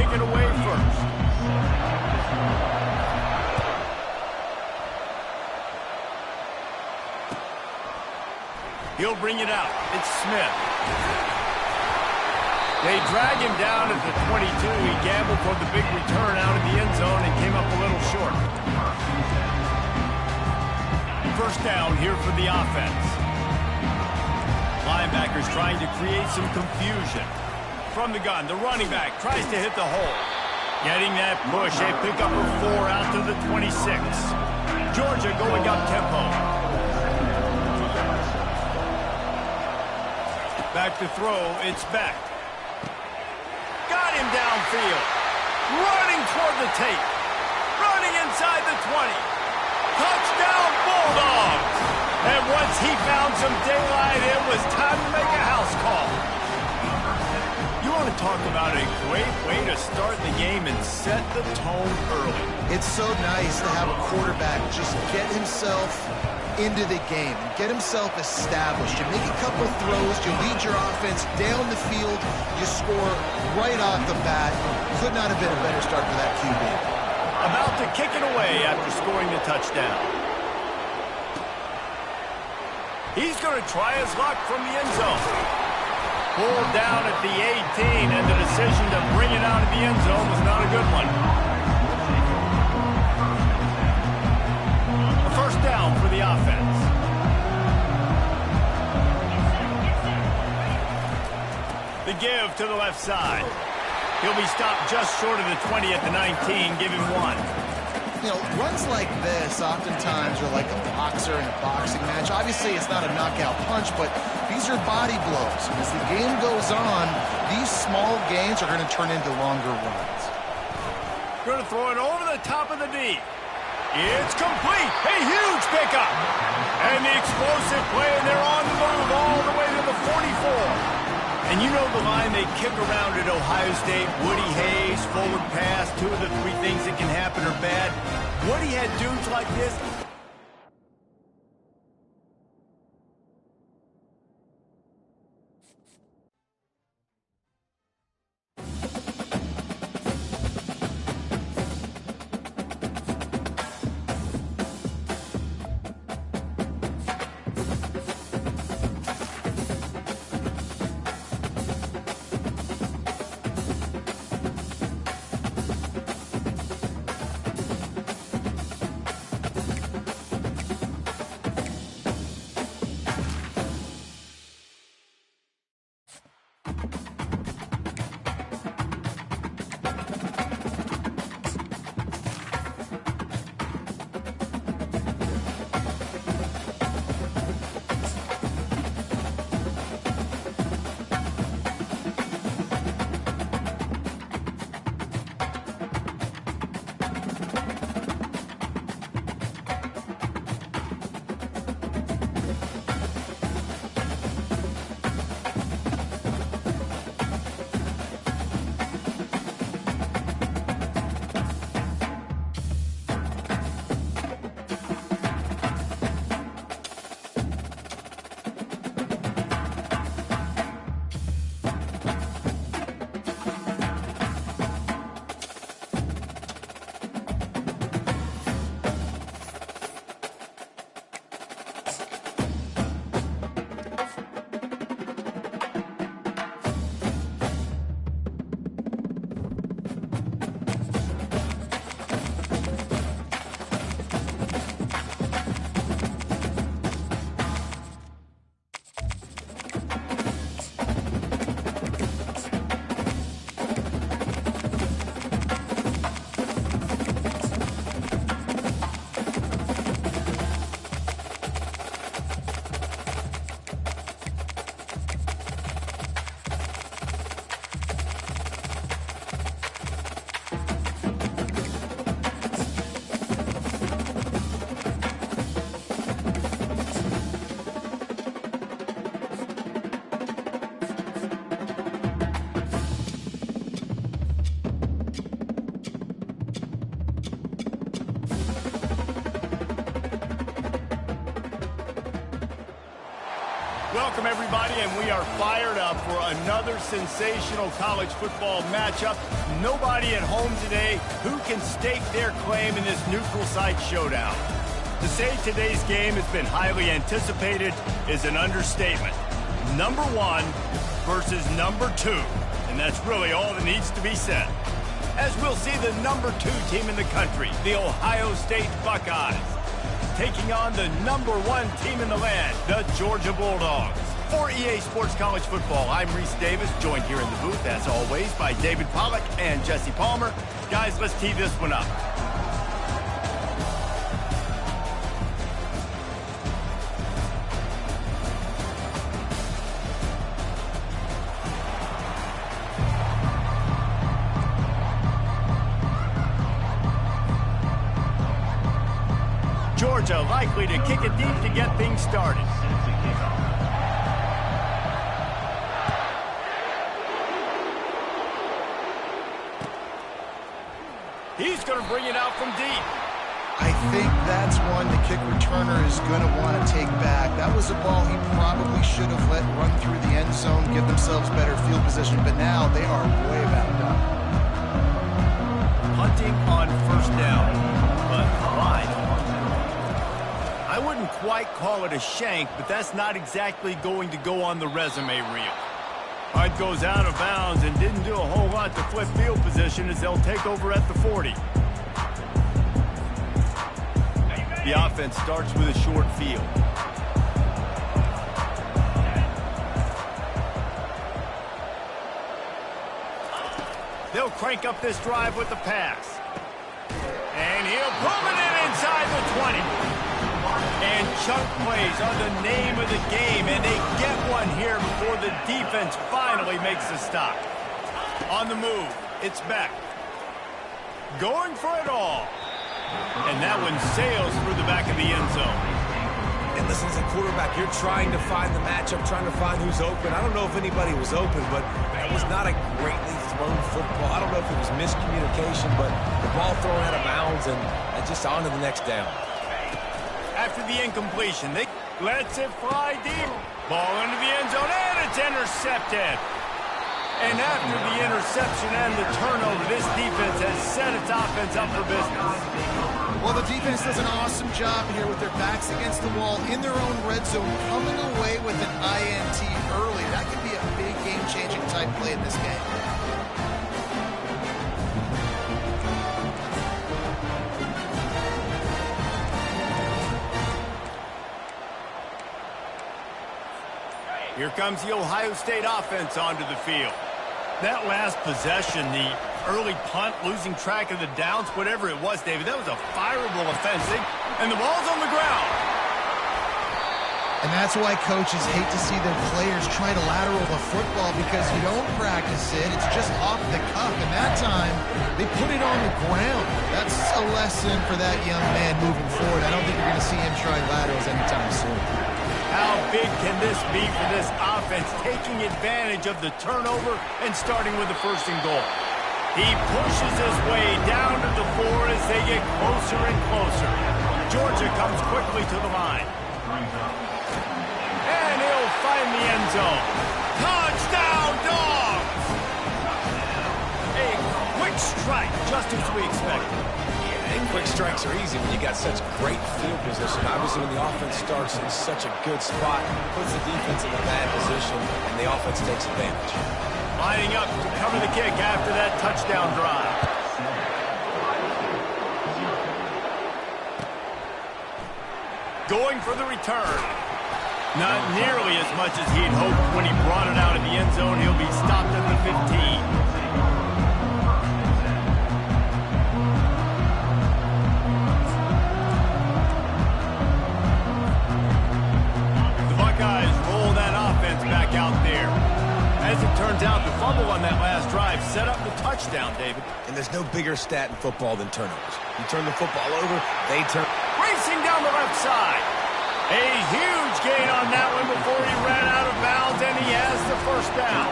kick it away first. He'll bring it out. It's Smith. They drag him down at the 22. He gambled for the big return out of the end zone and came up a little short. First down here for the offense. Linebackers trying to create some confusion. From the gun, the running back tries to hit the hole. Getting that push, a pickup of 4 out to the 26. Georgia going up tempo. Back to throw, it's Beck. Got him downfield. Running toward the tape. Running inside the 20. Touchdown Bulldogs! And once he found some daylight, it was time to make a house call. You want to talk about a great way to start the game and set the tone early. It's so nice to have a quarterback just get himself into the game, get himself established. You make a couple throws, you lead your offense down the field, you score right off the bat. Could not have been a better start for that QB. About to kick it away after scoring the touchdown. He's going to try his luck from the end zone. Pulled down at the 18, and the decision to bring it out of the end zone was not a good one. A first down for the offense. The give to the left side. He'll be stopped just short of the 20 at the 19. Give him 1. You know, runs like this oftentimes are like a boxer in a boxing match. Obviously, it's not a knockout punch, but these are body blows. And as the game goes on, these small gains are going to turn into longer runs. Going to throw it over the top of the D. It's complete. A huge pickup. And the explosive play, and they're on the move all the way to the 44. And you know the line they kick around at Ohio State, Woody Hayes, forward pass, 2 of the 3 things that can happen are bad. Woody had dudes like this. Welcome, everybody, and we are fired up for another sensational college football matchup. Nobody at home today who can stake their claim in this neutral site showdown. To say today's game has been highly anticipated is an understatement. Number 1 versus number 2, and that's really all that needs to be said. As we'll see the number 2 team in the country, the Ohio State Buckeyes, taking on the number 1 team in the land, the Georgia Bulldogs. For EA Sports College Football, I'm Reese Davis, joined here in the booth, as always, by David Pollack and Jesse Palmer. Guys, let's tee this one up. Georgia likely to kick it deep to get things started. He's going to bring it out from deep. I think that's one the kick returner is going to want to take back. That was a ball he probably should have let run through the end zone, give themselves better field position, but now they are way bound up. Hunting on first down, but wide. I wouldn't quite call it a shank, but that's not exactly going to go on the resume reel. Punt goes out of bounds and didn't do a whole lot to flip field position as they'll take over at the 40. The offense starts with a short field. They'll crank up this drive with the pass. And he'll pull it in inside the 20. And chunk plays are the name of the game, and they get one here before the defense finally makes a stop. On the move, it's Beck. Going for it all. And that one sails through the back of the end zone. And listen, as a quarterback, you're trying to find the matchup, trying to find who's open. I don't know if anybody was open, but that was not a greatly thrown football. I don't know if it was miscommunication, but the ball thrown out of bounds and just on to the next down. After the incompletion, they lets it fly deep. Ball into the end zone, and it's intercepted. And after the interception and the turnover, this defense has set its offense up for business. Well, the defense does an awesome job here with their backs against the wall in their own red zone, coming away with an INT early. That could be a big game-changing type play in this game. Here comes the Ohio State offense onto the field. That last possession, the early punt, losing track of the downs, whatever it was, David, that was a fireable offense. And the ball's on the ground. And that's why coaches hate to see their players try to lateral the football because you don't practice it. It's just off the cuff. And that time, they put it on the ground. That's a lesson for that young man moving forward. I don't think you're going to see him try laterals anytime soon. How big can this be for this offense, taking advantage of the turnover and starting with the 1st and goal? He pushes his way down to the 4 as they get closer and closer. Georgia comes quickly to the line. And he'll find the end zone. Touchdown, Dogs! A quick strike, just as we expected. And quick strikes are easy when you got such great field position. Obviously, when the offense starts in such a good spot, puts the defense in a bad position, and the offense takes advantage. Lining up to cover the kick after that touchdown drive. Going for the return. Not nearly as much as he'd hoped when he brought it out of the end zone. He'll be stopped at the 15. Buckeyes roll that offense back out there. As it turns out, the fumble on that last drive set up the touchdown, David. And there's no bigger stat in football than turnovers. You turn the football over, they turn. Racing down the left side. A huge gain on that one before he ran out of bounds, and he has the 1st down.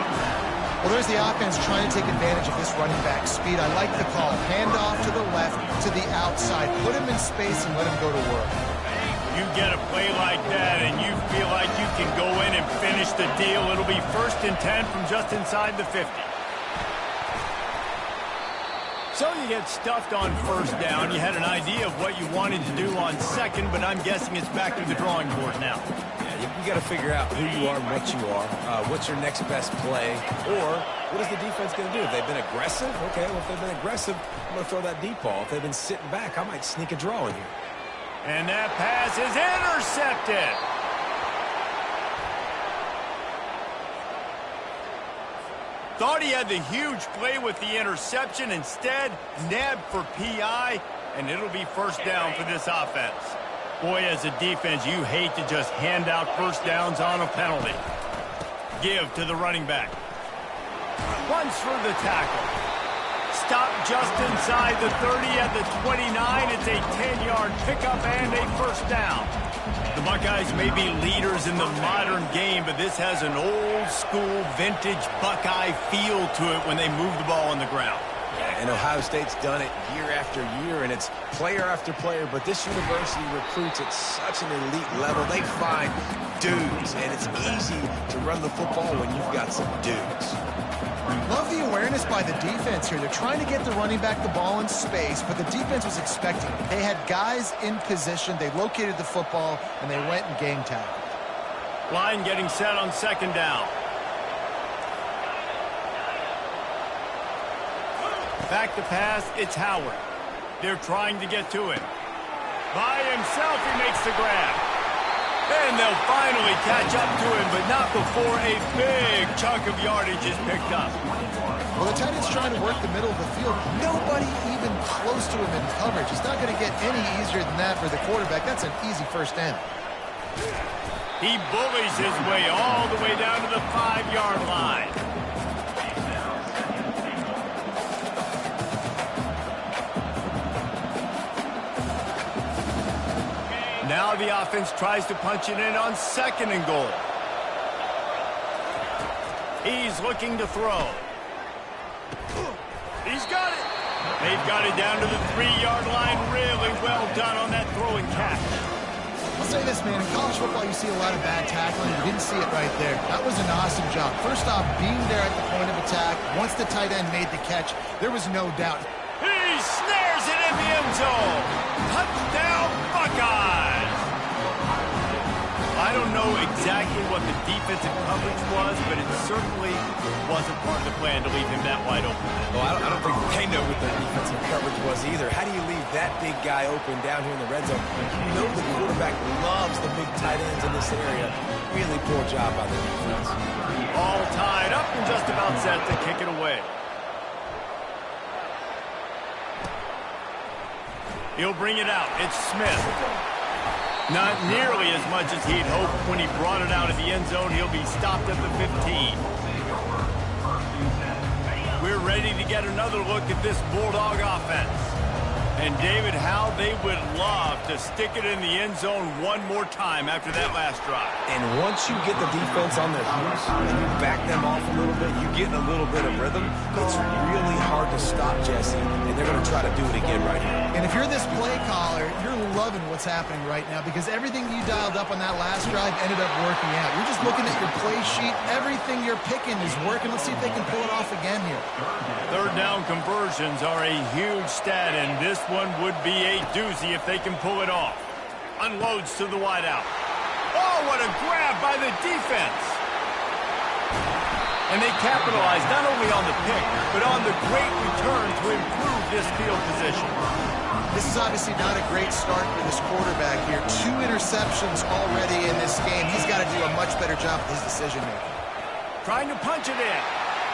Well, there's the offense trying to take advantage of this running back speed. I like the call. Hand off to the left, to the outside. Put him in space and let him go to work. You get a play like that and you feel like you can go in and finish the deal. It'll be 1st and 10 from just inside the 50. So you get stuffed on 1st down. You had an idea of what you wanted to do on 2nd, but I'm guessing it's back to the drawing board now. Yeah, you got to figure out who you are and what you are. What's your next best play? Or what is the defense going to do? If they've been aggressive, okay, well, if they've been aggressive, I'm going to throw that deep ball. If they've been sitting back, I might sneak a draw in here. And that pass is intercepted. Thought he had the huge play with the interception. Instead, nabbed for PI, and it'll be 1st down for this offense. Boy, as a defense, you hate to just hand out 1st downs on a penalty. Give to the running back. Runs for the tackle. Stop just inside the 30 at the 29. It's a 10-yard pickup and a 1st down. The Buckeyes may be leaders in the modern game, but this has an old-school, vintage Buckeye feel to it when they move the ball on the ground. Yeah, and Ohio State's done it year after year, and it's player after player, but this university recruits at such an elite level. They find dudes, and it's easy to run the football when you've got some dudes. Love the awareness by the defense here. They're trying to get the running back the ball in space, but the defense was expecting it. They had guys in position. They located the football, and they went and game tackled. Line getting set on 2nd down. Back to pass, it's Howard. They're trying to get to it. By himself, he makes the grab. And they'll finally catch up to him, but not before a big chunk of yardage is picked up. Well, the tight end's trying to work the middle of the field. Nobody even close to him in coverage. It's not going to get any easier than that for the quarterback. That's an easy 1st down. He bullies his way all the way down to the 5-yard line. Now the offense tries to punch it in on 2nd and goal. He's looking to throw. He's got it. They've got it down to the 3-yard line. Really well done on that throw and catch. I'll say this, man. In college football, you see a lot of bad tackling. You didn't see it right there. That was an awesome job. First off, being there at the point of attack. Once the tight end made the catch, there was no doubt. He snares it in the end zone. Touchdown, Buckeyes. I don't know exactly what the defensive coverage was, but it certainly wasn't part of the plan to leave him that wide open. Well, I don't think they know what their defensive coverage was either. How do you leave that big guy open down here in the red zone? You know the quarterback loves the big tight ends in this area. Really poor job by the defense. All tied up and just about set to kick it away. He'll bring it out. It's Smith. Not nearly as much as he'd hoped when he brought it out of the end zone. He'll be stopped at the 15. We're ready to get another look at this Bulldog offense. And David, how they would love to stick it in the end zone one more time after that last drive. And once you get the defense on their heels and you back them off a little bit, you get a little bit of rhythm, it's really hard to stop Jesse, and they're going to try to do it again right here. And if you're this play caller, you're loving what's happening right now because everything you dialed up on that last drive ended up working out. You're just looking at your play sheet. Everything you're picking is working. Let's see if they can pull it off again here. 3rd down conversions are a huge stat, and this one would be a doozy if they can pull it off. Unloads to the wideout. Oh, what a grab by the defense. And they capitalize not only on the pick, but on the great return to improve this field position. This is obviously not a great start for this quarterback here. 2 interceptions already in this game. He's got to do a much better job with his decision-making. Trying to punch it in.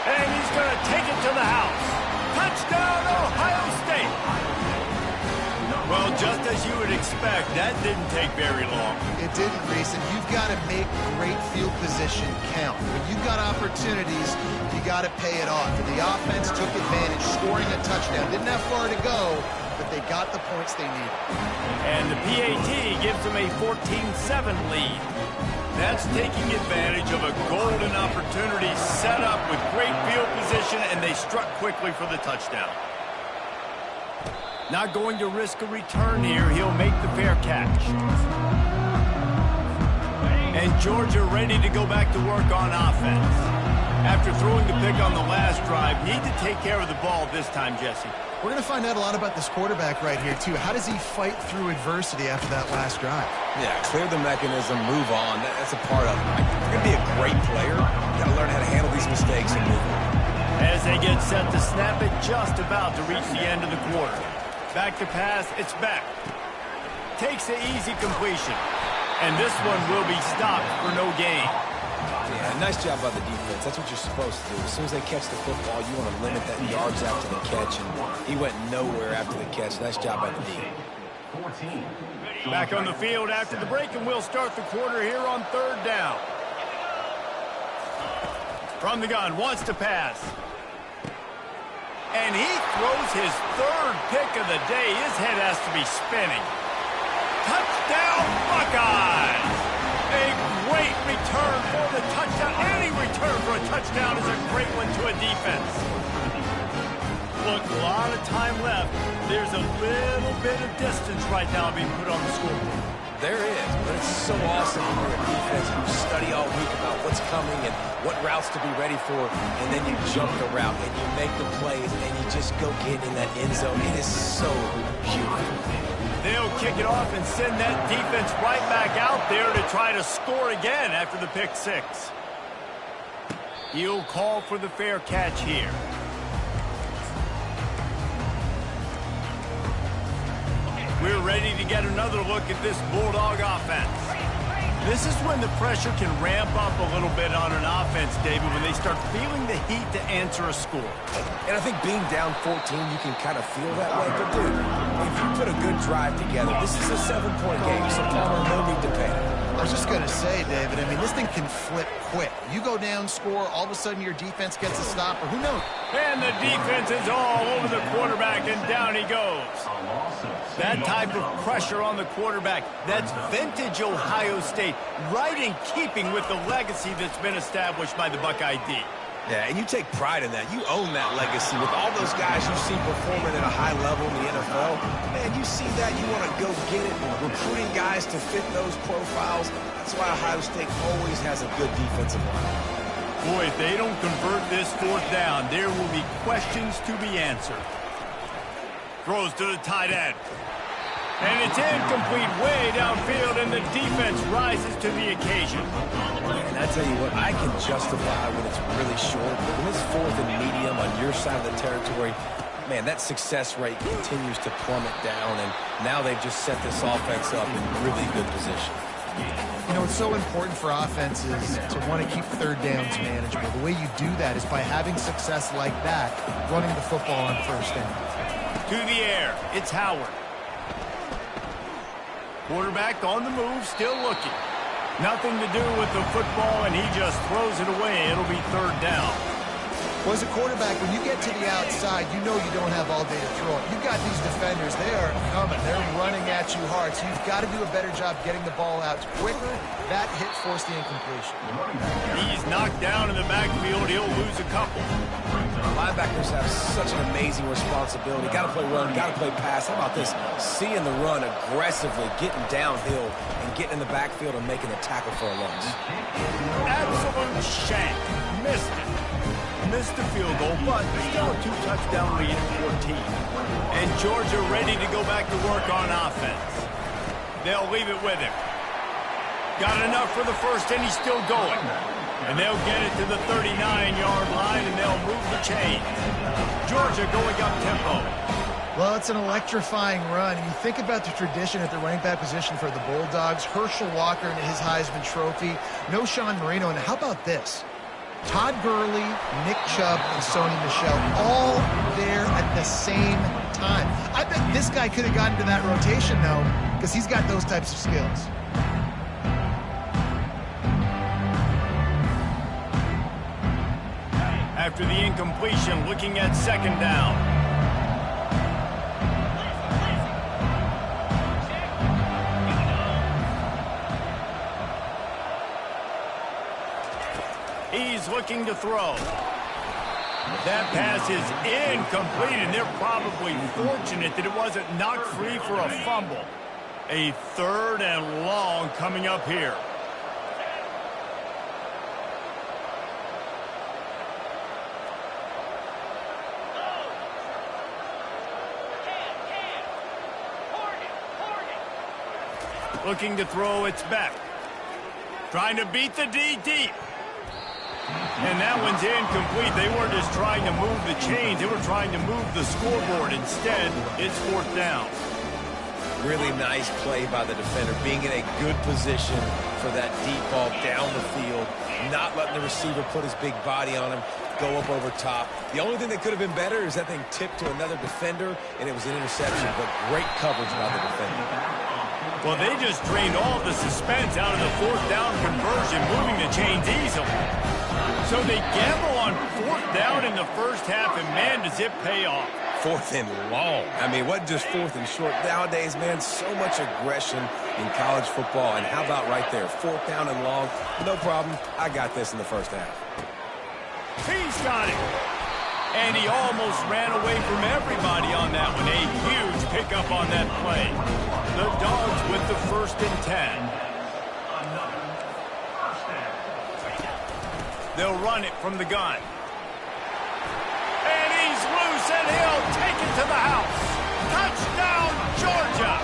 And he's going to take it to the house. Touchdown, Ohio State. Well, just as you would expect, that didn't take very long. It didn't, Reese, and you've got to make great field position count. When you've got opportunities, you got to pay it off. And the offense took advantage, scoring a touchdown. Didn't have far to go, but they got the points they needed. And the PAT gives them a 14-7 lead. That's taking advantage of a golden opportunity set up with great field position, and they struck quickly for the touchdown. Not going to risk a return here. He'll make the fair catch. And Georgia ready to go back to work on offense. After throwing the pick on the last drive, need to take care of the ball this time, Jesse. We're going to find out a lot about this quarterback right here, too. How does he fight through adversity after that last drive? Yeah, clear the mechanism, move on. That's a part of it. You're going to be a great player. You got to learn how to handle these mistakes and move on. As they get set to snap it, just about to reach the end of the quarter. Back to pass, it's back. Takes the easy completion. And this one will be stopped for no gain. Yeah, nice job by the defense. That's what you're supposed to do. As soon as they catch the football, you want to limit that yards after the catch. And he went nowhere after the catch. Nice job by the D. Back on the field after the break, and we'll start the quarter here on third down. From the gun, wants to pass. And he throws his third pick of the day. His head has to be spinning. Touchdown, Buckeyes! A great return for the touchdown. Any return for a touchdown is a great one to a defense. Look, a lot of time left. There's a little bit of distance right now being put on the scoreboard. There is, but it's so awesome when you're a defense and you study all week about what's coming and what routes to be ready for, and then you jump the route and you make the plays and you just go get in that end zone. It is so beautiful. They'll kick it off and send that defense right back out there to try to score again after the pick six. He'll call for the fair catch here. We're ready to get another look at this Bulldog offense. This is when the pressure can ramp up a little bit on an offense, David, when they start feeling the heat to answer a score. And I think being down 14, you can kind of feel that way. But, dude, if you put a good drive together, this is a 7-point game, so Palmer, no need to panic. I was just going to say, David, I mean, this thing can flip quick. You go down, score, all of a sudden your defense gets a stop, or who knows? And the defense is all over the quarterback, and down he goes. That type of pressure on the quarterback, that's vintage Ohio State, right in keeping with the legacy that's been established by the Buckeye D. Yeah, and you take pride in that. You own that legacy with all those guys you see performing at a high level in the NFL. Man, you see that, you want to go get it. Recruiting guys to fit those profiles. That's why Ohio State always has a good defensive line. Boy, if they don't convert this fourth down, there will be questions to be answered. Throws to the tight end. And it's incomplete way downfield, and the defense rises to the occasion. And I tell you what, I can justify when it's really short, but when it's fourth and medium on your side of the territory, man, that success rate continues to plummet down, and now they've just set this offense up in really good position. You know, it's so important for offenses to want to keep third downs manageable. The way you do that is by having success like that, running the football on first down. To the air, it's Howard. Quarterback on the move, still looking. Nothing to do with the football, and he just throws it away. It'll be third down. Well, as a quarterback, when you get to the outside, you know you don't have all day to throw it. You've got these defenders. They are coming. They're running at you hard, so you've got to do a better job getting the ball out quicker. That hit forced the incompletion. He's knocked down in the backfield. He'll lose a couple. Linebackers have such an amazing responsibility. Got to play run, got to play pass. How about this? Seeing the run aggressively, getting downhill, and getting in the backfield and making a tackle for a loss. Absolute shank. Missed it. Missed the field goal, but still a 2-touchdown lead at 14. And Georgia ready to go back to work on offense. They'll leave it with him. Got enough for the first, and he's still going. And they'll get it to the 39-yard line, and they'll move the chain. Georgia going up tempo. Well, it's an electrifying run. And you think about the tradition at the running back position for the Bulldogs. Herschel Walker and his Heisman Trophy. No Sean Marino. And how about this? Todd Gurley, Nick Chubb, and Sony Michel all there at the same time. I bet this guy could have gotten to that rotation, though, because he's got those types of skills. After the incompletion, looking at second down. He's looking to throw. That pass is incomplete, and they're probably fortunate that it wasn't knocked free for a fumble. A third and long coming up here. Looking to throw, it's Beck. Trying to beat the D deep. And that one's incomplete. They weren't just trying to move the chains. They were trying to move the scoreboard. Instead, it's 4th down. Really nice play by the defender, being in a good position for that deep ball down the field, not letting the receiver put his big body on him, go up over top. The only thing that could have been better is that thing tipped to another defender, and it was an interception, but great coverage by the defender. Well, they just drained all of the suspense out of the 4th down conversion, moving the chains easily. So they gamble on 4th down in the first half, and man, does it pay off. 4th and long. I mean, what just 4th and short? Nowadays, man, so much aggression in college football. And how about right there? 4th down and long. No problem. I got this in the first half. He's got it. And he almost ran away from everybody on that one. A huge pickup on that play. The Dogs with the 1st and 10. They'll run it from the gun. And he's loose, and he'll take it to the house. Touchdown, Georgia!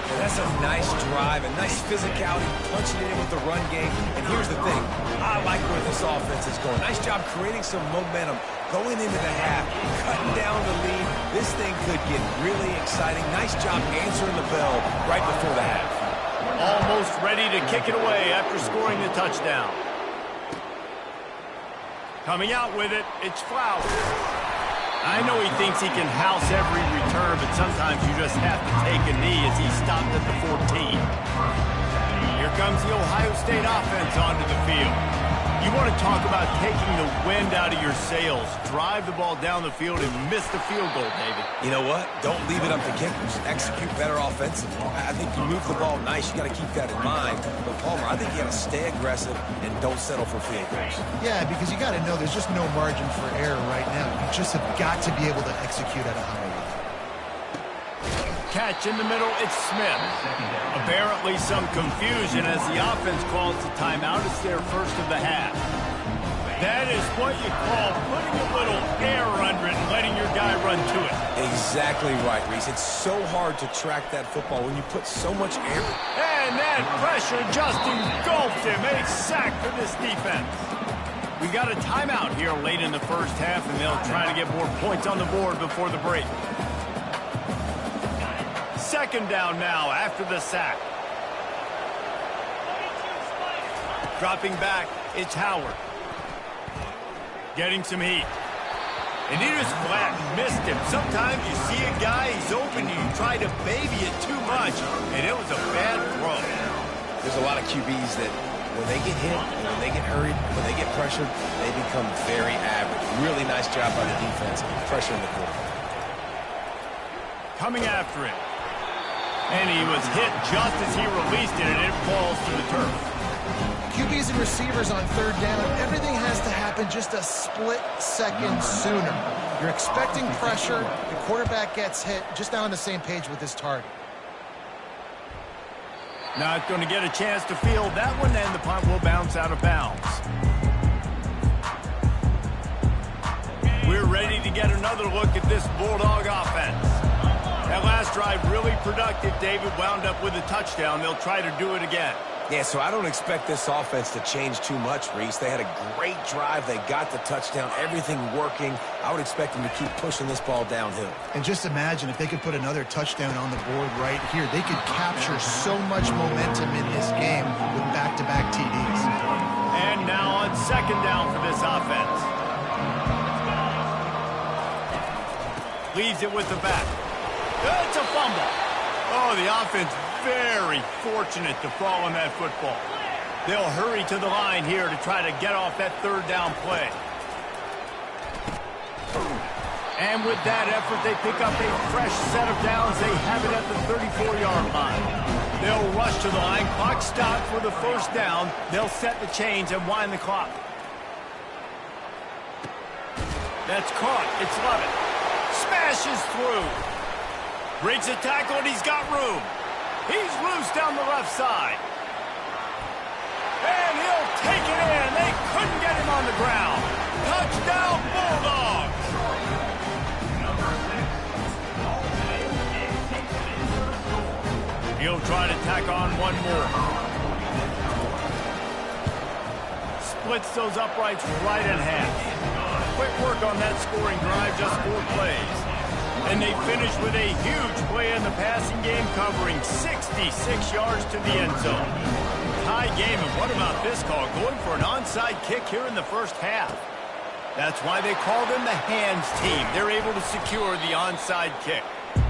And that's a nice drive, a nice physicality, punching it in with the run game. And here's the thing. I like where this offense is going. Nice job creating some momentum, going into the half, cutting down the lead. This thing could get really exciting. Nice job answering the bell right before the half. Almost ready to kick it away after scoring the touchdown. Coming out with it, it's Flowers. I know he thinks he can house every return, but sometimes you just have to take a knee as he stopped at the 14. Here comes the Ohio State offense onto the field. You want to talk about taking the wind out of your sails. Drive the ball down the field and miss the field goal, David. You know what? Don't leave it up to kickers. Execute better offensively. I think you move the ball nice. You got to keep that in mind. But, Palmer, I think you got to stay aggressive and don't settle for field goals. Yeah, because you got to know there's just no margin for error right now. You just have got to be able to execute at a high level. Catch in the middle, it's Smith. Apparently some confusion as the offense calls the timeout. It's their first of the half. That is what you call putting a little air under it and letting your guy run to it. Exactly right, Reese. It's so hard to track that football when you put so much air. And that pressure just engulfed him. A sack for this defense. We got a timeout here late in the first half, and they'll try to get more points on the board before the break. 2nd down now after the sack. Dropping back, it's Howard. Getting some heat. And he just flat missed him. Sometimes you see a guy, he's open, and you try to baby it too much, and it was a bad throw. There's a lot of QBs that when they get hit, when they get hurried, when they get pressured, they become very average. Really nice job by the defense, pressuring the quarterback. Coming after him. And he was hit just as he released it, and it falls to the turf. QBs and receivers on 3rd down, everything has to happen just a split second sooner. You're expecting pressure, the quarterback gets hit, just not on the same page with his target. Not going to get a chance to field that one, and the punt will bounce out of bounds. We're ready to get another look at this Bulldog offense. That last drive really productive. David wound up with a touchdown. They'll try to do it again. Yeah, so I don't expect this offense to change too much, Reese. They had a great drive. They got the touchdown. Everything working. I would expect them to keep pushing this ball downhill. And just imagine if they could put another touchdown on the board right here. They could capture so much momentum in this game with back-to-back TDs. And now on 2nd down for this offense. Leaves it with the back. It's a fumble. Oh, the offense very fortunate to fall on that football. They'll hurry to the line here to try to get off that 3rd down play. And with that effort, they pick up a fresh set of downs. They have it at the 34-yard line. They'll rush to the line. Clock stopped for the 1st down. They'll set the chains and wind the clock. That's caught. It's Lovett. Smashes through. Breaks a tackle, and he's got room. He's loose down the left side. And he'll take it in. They couldn't get him on the ground. Touchdown, Bulldogs. He'll try tack on one more. Splits those uprights right in half. Quick work on that scoring drive, just 4 plays. And they finish with a huge play in the passing game, covering 66 yards to the end zone. Tie game, and what about this call? Going for an onside kick here in the first half. That's why they call them the hands team. They're able to secure the onside kick.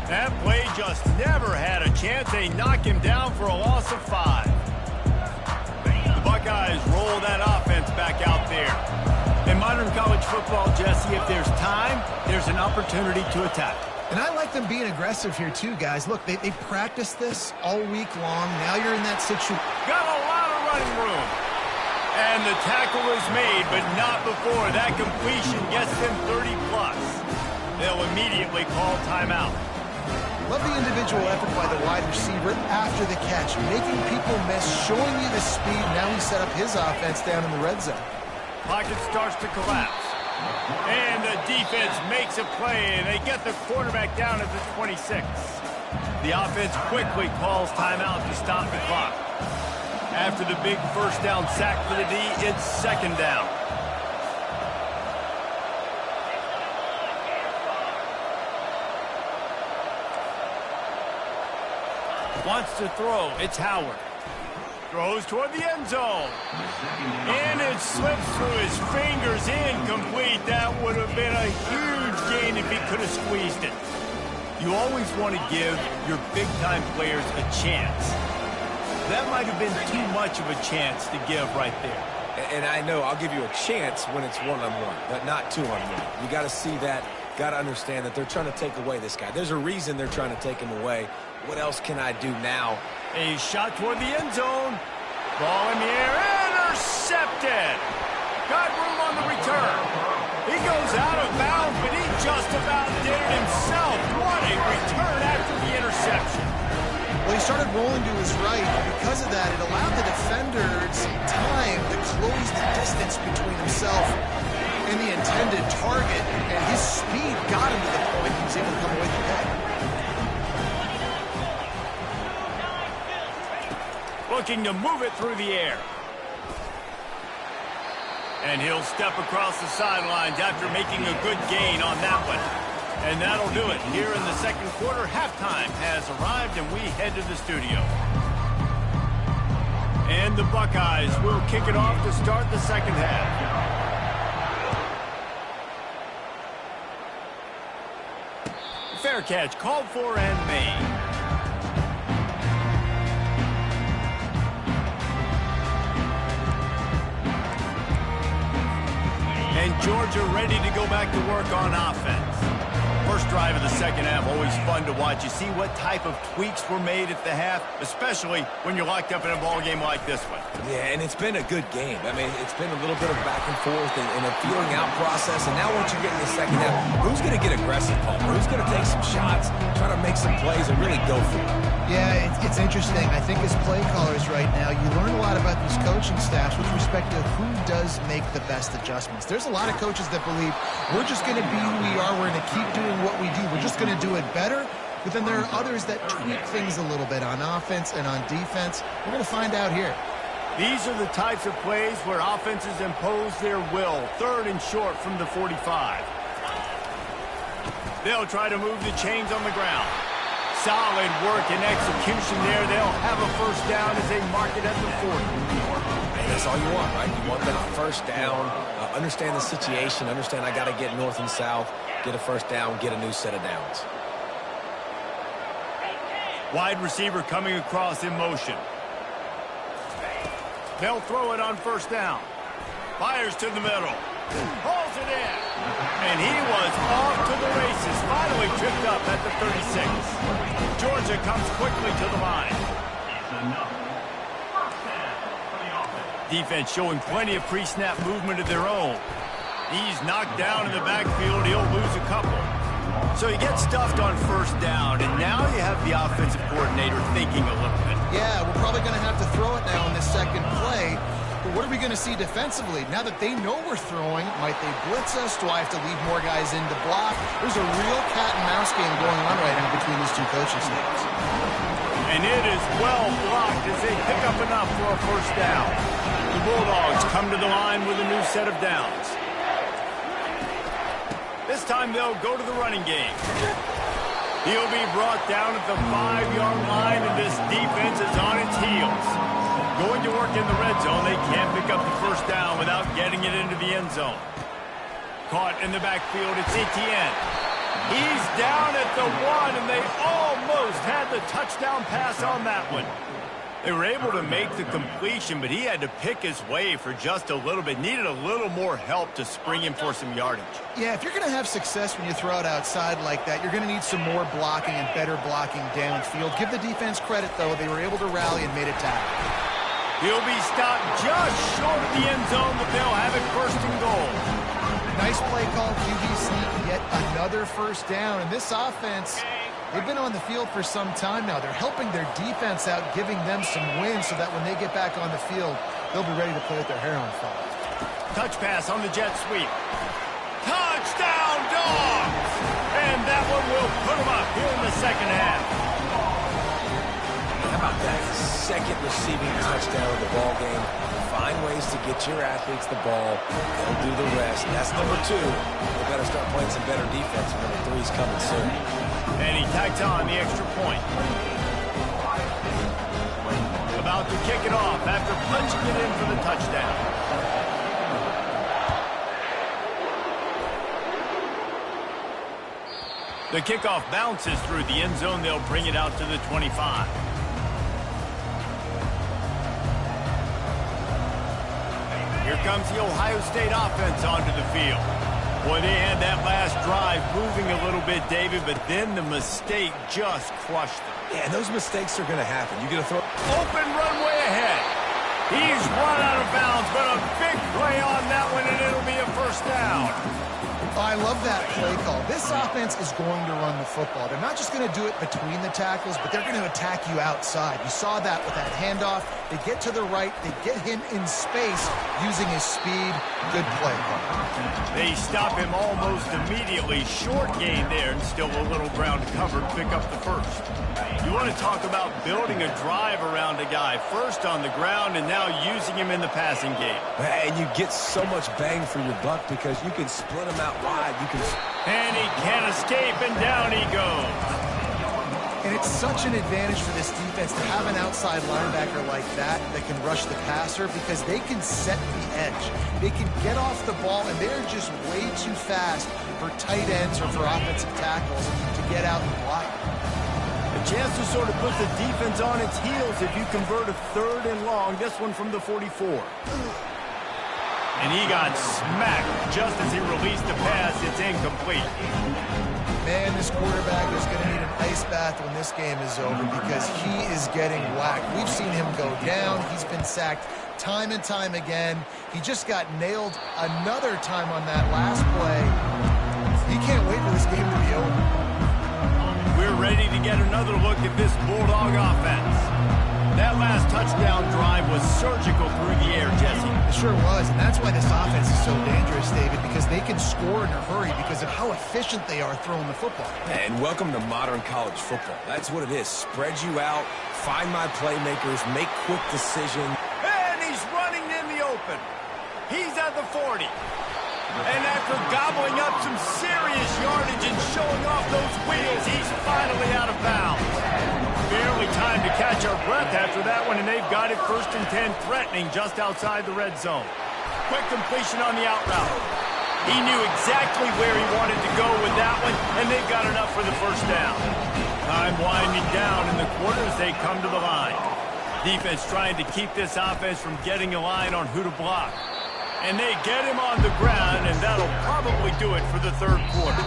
That play just never had a chance. They knock him down for a loss of 5. The Buckeyes roll that offense back out there. In modern college football, Jesse, if there's time, there's an opportunity to attack. And I like them being aggressive here too, guys. Look, they practiced this all week long. Now you're in that situation. Got a lot of running room. And the tackle is made, but not before that completion gets them 30+. They'll immediately call timeout. Love the individual effort by the wide receiver after the catch, making people miss, showing you the speed. Now he set up his offense down in the red zone. Pocket starts to collapse. And the defense makes a play, and they get the quarterback down at the 26. The offense quickly calls timeout to stop the clock. After the big first down sack for the D, it's second down. Wants to throw. It's Howard. Throws toward the end zone. And it slips through his fingers, incomplete. That would have been a huge gain if he could have squeezed it. You always want to give your big-time players a chance. That might have been too much of a chance to give right there. And I know I'll give you a chance when it's one-on-one, but not two-on-one. You got to see that, got to understand that they're trying to take away this guy. There's a reason they're trying to take him away. What else can I do now? A shot toward the end zone. Ball in the air, intercepted. Got room on the return. He goes out of bounds, but he just about did it himself. What a return after the interception. Well, he started rolling to his right. Because of that, it allowed the defenders time to close the distance between himself and the intended target, and his speed got him to the point he was able to come away with the pick. Looking to move it through the air. And he'll step across the sidelines after making a good gain on that one. And that'll do it. Here in the second quarter, halftime has arrived, and we head to the studio. And the Buckeyes will kick it off to start the second half. Fair catch called for and made. And Georgia ready to go back to work on offense. First drive of the second half, always fun to watch. You see what type of tweaks were made at the half, especially when you're locked up in a ball game like this one. Yeah, and it's been a good game. I mean, it's been a little bit of back and forth and a feeling out process. And now once you get in the second half, who's going to get aggressive, Paul? Who's going to take some shots, try to make some plays, and really go for it? Yeah, it's interesting. I think as play callers right now, you learn a lot about these coaching staffs with respect to who does make the best adjustments. There's a lot of coaches that believe we're just going to be who we are. We're going to keep doing what we do. We're just going to do it better. But then there are others that tweak things a little bit on offense and on defense. We're going to find out here. These are the types of plays where offenses impose their will. Third and short from the 45. They'll try to move the chains on the ground. Solid work and execution there. They'll have a first down as they mark it at the 40. That's all you want, right? You want that first down, understand the situation, understand I got to get north and south, get a first down, get a new set of downs. Wide receiver coming across in motion. They'll throw it on first down. Fires to the middle. Pulls it in. And he was off to the races. Finally tripped up at the 36. Georgia comes quickly to the line. Defense showing plenty of pre-snap movement of their own. He's knocked down in the backfield. He'll lose a couple. So he gets stuffed on first down, and now you have the offensive coordinator thinking a little bit. Yeah, we're probably going to have to throw it now in this second play. But what are we going to see defensively? Now that they know we're throwing, might they blitz us? Do I have to leave more guys in to block? There's a real cat and mouse game going on right now between these two coaching staffs. And it is well blocked as they pick up enough for a first down. The Bulldogs come to the line with a new set of downs. This time they'll go to the running game. He'll be brought down at the 5-yard line, and this defense is on its heels. Going to work in the red zone, they can't pick up the first down without getting it into the end zone. Caught in the backfield, it's Etienne. He's down at the 1, and they almost had the touchdown pass on that one. They were able to make the completion, but he had to pick his way for just a little bit. Needed a little more help to spring him for some yardage. Yeah, if you're going to have success when you throw it outside like that, you're going to need some more blocking and better blocking downfield. Give the defense credit, though. They were able to rally and made a tackle. He'll be stopped just short of the end zone, but they'll have it first and goal. Nice play call, QB sneak, yet another first down. And this offense, they've been on the field for some time now. They're helping their defense out, giving them some wins so that when they get back on the field, they'll be ready to play with their hair on fire. Touch pass on the jet sweep. Touchdown, Dogs! And that one will put them up here in the second half. How about that second receiving touchdown of the ball game? Find ways to get your athletes the ball. They'll do the rest. That's number 2. They better start playing some better defense. Number 3's coming soon. And he tacks on the extra point. About to kick it off after punching it in for the touchdown. The kickoff bounces through the end zone. They'll bring it out to the 25. Here comes the Ohio State offense onto the field. Boy, they had that last drive moving a little bit, David, but then the mistake just crushed them. Yeah, and those mistakes are going to happen. You're going to throw... Open runway ahead. He's run out of bounds, but a big play on that one, and it'll be a first down. Oh, I love that play call. This offense is going to run the football. They're not just going to do it between the tackles, but they're going to attack you outside. You saw that with that handoff. They get to the right. They get him in space using his speed. Good play call. They stop him almost immediately. Short gain there, and still a little ground covered. Pick up the first. You want to talk about building a drive around a guy. First on the ground, and now using him in the passing game. And you get so much bang for your buck because you can split him out wide. And he can't escape, and down he goes. And it's such an advantage for this defense to have an outside linebacker like that can rush the passer because they can set the edge. They can get off the ball, and they're just way too fast for tight ends or for offensive tackles to get out and block. A chance to sort of put the defense on its heels if you convert a 3rd and long. This one from the 44. And he got smacked just as he released the pass. It's incomplete. Man, this quarterback is going to need an ice bath when this game is over because he is getting whacked. We've seen him go down. He's been sacked time and time again. He just got nailed another time on that last play. He can't wait for this game to be over. We're ready to get another look at this Bulldog offense. That last touchdown drive was surgical through the air, Jesse. It sure was, and that's why this offense is so dangerous, David, because they can score in a hurry because of how efficient they are throwing the football. And welcome to modern college football. That's what it is. Spread you out, find my playmakers, make quick decisions. And he's running in the open. He's at the 40. And after gobbling up some serious yardage and showing off those wheels, he's finally out of bounds. Barely time to catch our breath after that one, and they've got it 1st and 10, threatening just outside the red zone. Quick completion on the out route. He knew exactly where he wanted to go with that one, and they've got enough for the first down. Time winding down in the quarter as they come to the line. Defense trying to keep this offense from getting a line on who to block. And they get him on the ground, and that'll probably do it for the 3rd quarter.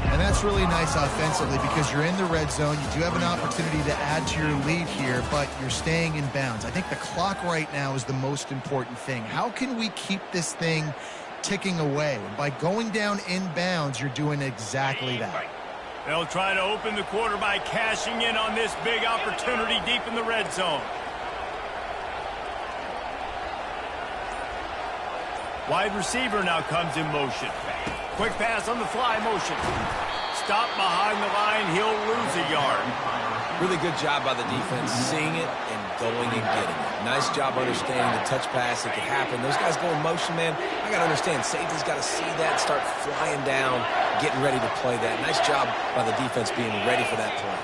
And that's really nice offensively because you're in the red zone. You do have an opportunity to add to your lead here, but you're staying in bounds. I think the clock right now is the most important thing. How can we keep this thing ticking away? And by going down in bounds, you're doing exactly that. They'll try to open the quarter by cashing in on this big opportunity deep in the red zone. Wide receiver now comes in motion. Quick pass on the fly motion. Stop behind the line. He'll lose a yard. Really good job by the defense, seeing it and going and getting it. Nice job understanding the touch pass. It could happen. Those guys go in motion, man. I got to understand, safety's got to see that, start flying down, getting ready to play that. Nice job by the defense being ready for that play.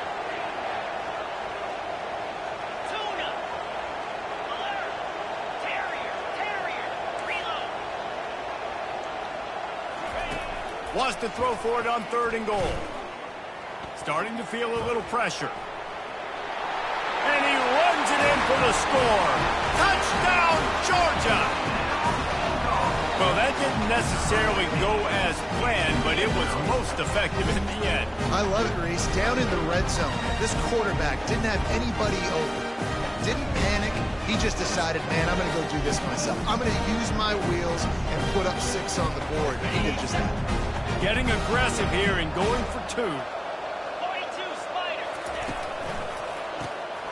Wants to throw for it on 3rd and goal. Starting to feel a little pressure. And he runs it in for the score. Touchdown, Georgia! Well, that didn't necessarily go as planned, but it was most effective in the end. I love it, Reese. Down in the red zone, this quarterback didn't have anybody open. Didn't panic. He just decided, man, I'm going to go do this myself. I'm going to use my wheels and put up 6 on the board. And he did just that. Getting aggressive here and going for 2.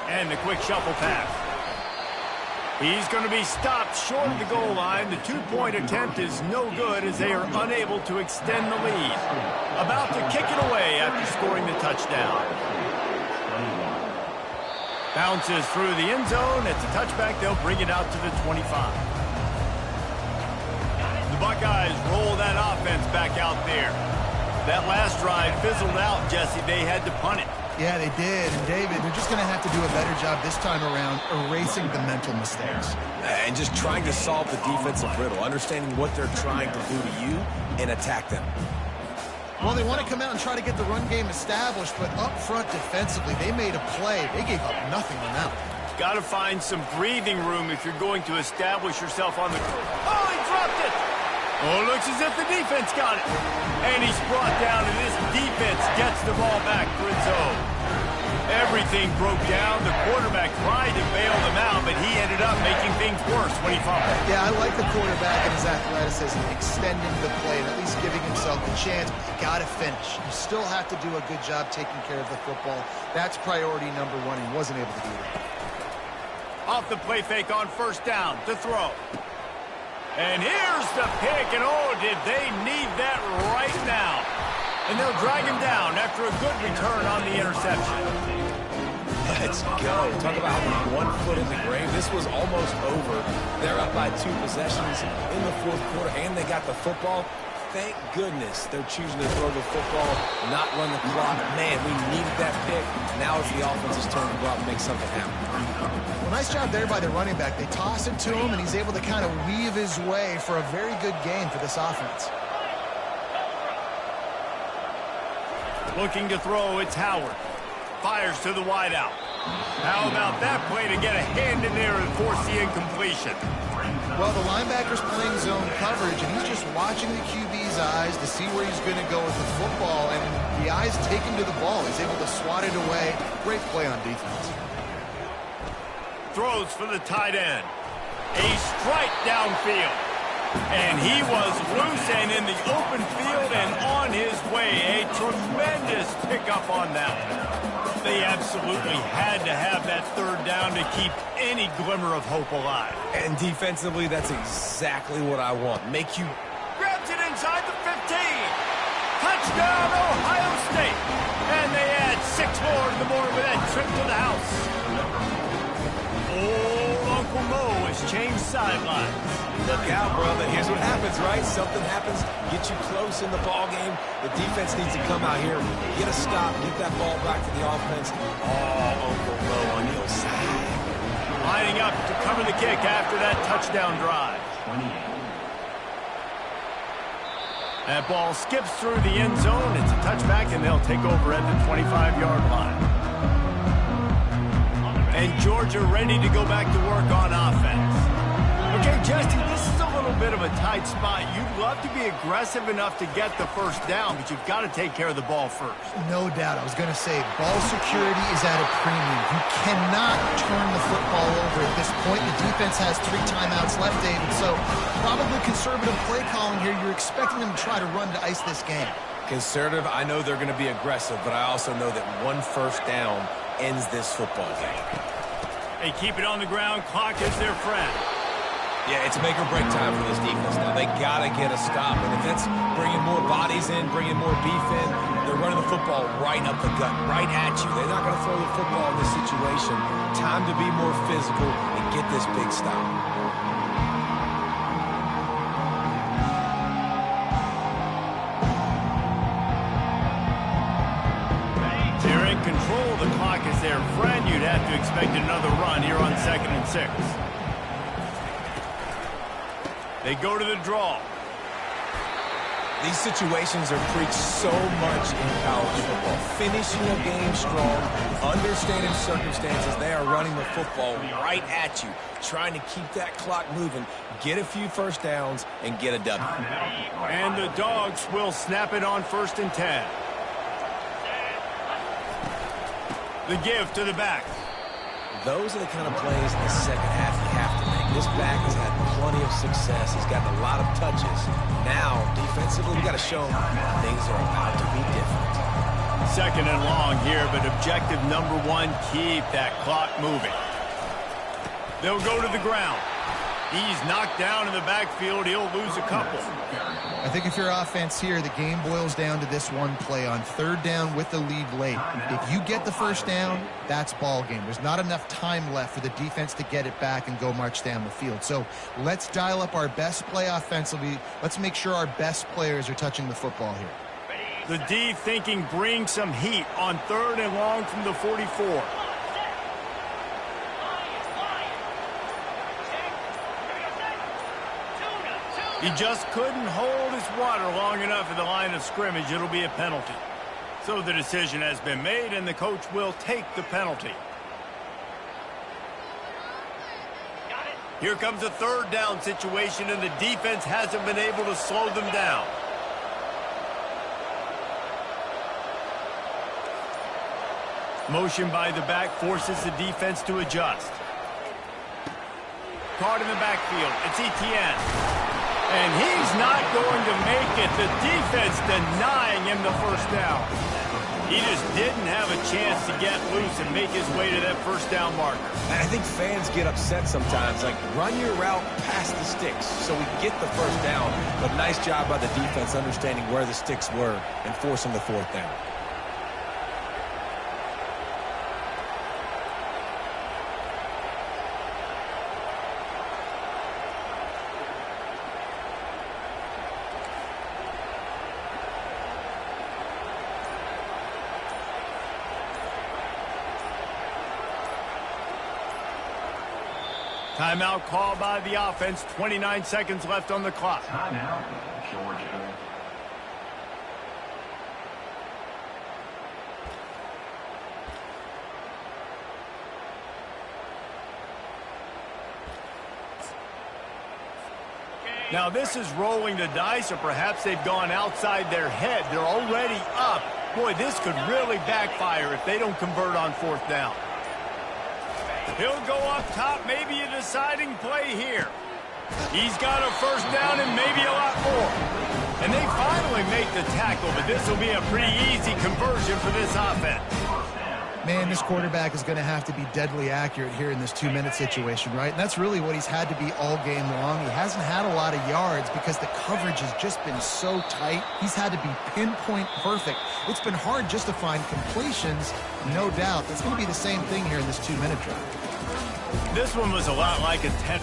And the quick shuffle pass. He's going to be stopped short of the goal line. The 2-point attempt is no good as they are unable to extend the lead. About to kick it away after scoring the touchdown. Bounces through the end zone. It's a touchback. They'll bring it out to the 25. The Buckeyes roll that offense back out there. That last drive fizzled out, Jesse. They had to punt it. Yeah, they did. And, David, they're just going to have to do a better job this time around erasing the mental mistakes. And just trying to solve the defensive riddle, understanding what they're trying to do to you and attack them. Well, they want to come out and try to get the run game established, but up front defensively, they made a play. They gave up nothing on that one. Got to find some breathing room if you're going to establish yourself on the... Oh, he dropped it! Oh, looks as if the defense got it. And he's brought down, and this defense gets the ball back for its own. Everything broke down. The quarterback tried to bail them out, but he ended up making things worse when he fumbled. Yeah, I like the quarterback and his athleticism, extending the play and at least giving himself a chance. But you got to finish. You still have to do a good job taking care of the football. That's priority number 1. He wasn't able to do that. Off the play fake on 1st down to throw. And here's the pick, and oh, did they need that right now. And they'll drag him down after a good return on the interception. Let's go. Talk about having 1 foot in the grave. This was almost over. They're up by 2 possessions in the 4th quarter, and they got the football. Thank goodness they're choosing to throw the football, not run the clock. Man, we needed that pick. Now it's the offense's turn to go out and make something happen. Well, nice job there by the running back. They toss it to him, and he's able to kind of weave his way for a very good game for this offense. Looking to throw, it's Howard. Fires to the wideout. How about that play to get a hand in there and force the incompletion? Well, the linebacker's playing zone coverage, and he's just watching the QB's eyes to see where he's going to go with the football, and the eyes take him to the ball. He's able to swat it away. Great play on defense. Throws for the tight end. A strike downfield. And he was loose and in the open field and on his way. A tremendous pickup on that one. They absolutely had to have that 3rd down to keep any glimmer of hope alive. And defensively, that's exactly what I want. Make you... Grabs it inside the 15. Touchdown, Ohio State. And they add 6 more to the board with that trip to the house. Old Uncle Mo has changed sidelines. Look out, brother. Here's what happens, right? Something happens, get you close in the ball game. The defense needs to come out here, get a stop, get that ball back to the offense. Oh, Uncle Mo on your side. Lining up to cover the kick after that touchdown drive. That ball skips through the end zone. It's a touchback, and they'll take over at the 25-yard line. And Georgia ready to go back to work on offense. Okay, Jesse, this is a little bit of a tight spot. You'd love to be aggressive enough to get the 1st down, but you've got to take care of the ball first. No doubt. I was going to say, ball security is at a premium. You cannot turn the football over at this point. The defense has 3 timeouts left, David, so probably conservative play calling here. You're expecting them to try to run to ice this game. Conservative, I know they're going to be aggressive, but I also know that 1 1st down ends this football game. They keep it on the ground. Clock is their friend. Yeah, it's make or break time for this defense now. They got to get a stop. And if that's bringing more bodies in, bringing more beef in, they're running the football right up the gut, right at you. They're not going to throw the football in this situation. Time to be more physical and get this big stop. They're in control. The clock is their friend. You'd have to expect another run here on 2nd and 6. They go to the draw. These situations are preached so much in college football. Finishing a game strong, understated circumstances. They are running the football right at you, trying to keep that clock moving, get a few first downs, and get a W. And the Dogs will snap it on 1st and 10. The give to the back. Those are the kind of plays in the second half you have to make. This back has had plenty of success. He's gotten a lot of touches. Now, defensively, we've got to show him things are about to be different. 2nd and long here, but objective number 1, keep that clock moving. They'll go to the ground. He's knocked down in the backfield. He'll lose a couple. I think if you're offense here, the game boils down to this one play on 3rd down with the lead late. If you get the first down, that's ball game. There's not enough time left for the defense to get it back and go march down the field. So let's dial up our best play offensively. Let's make sure our best players are touching the football here. The D thinking bring some heat on 3rd and long from the 44. He just couldn't hold his water long enough at the line of scrimmage. It'll be a penalty. So the decision has been made, and the coach will take the penalty. Here comes a 3rd down situation, and the defense hasn't been able to slow them down. Motion by the back forces the defense to adjust. Caught in the backfield. It's Etienne. And he's not going to make it. The defense denying him the first down. He just didn't have a chance to get loose and make his way to that first down marker. I think fans get upset sometimes. Like, run your route past the sticks so we get the first down. But nice job by the defense understanding where the sticks were and forcing the 4th down. Timeout called by the offense. 29 seconds left on the clock. Timeout, Georgia. Now this is rolling the dice, or perhaps they've gone outside their head. They're already up. Boy, this could really backfire if they don't convert on 4th down. He'll go up top, maybe a deciding play here. He's got a first down and maybe a lot more. And they finally make the tackle, but this will be a pretty easy conversion for this offense. Man, this quarterback is going to have to be deadly accurate here in this 2-minute situation, right? And that's really what he's had to be all game long. He hasn't had a lot of yards because the coverage has just been so tight. He's had to be pinpoint perfect. It's been hard just to find completions, no doubt. That's going to be the same thing here in this 2-minute drive. This one was a lot like a 10.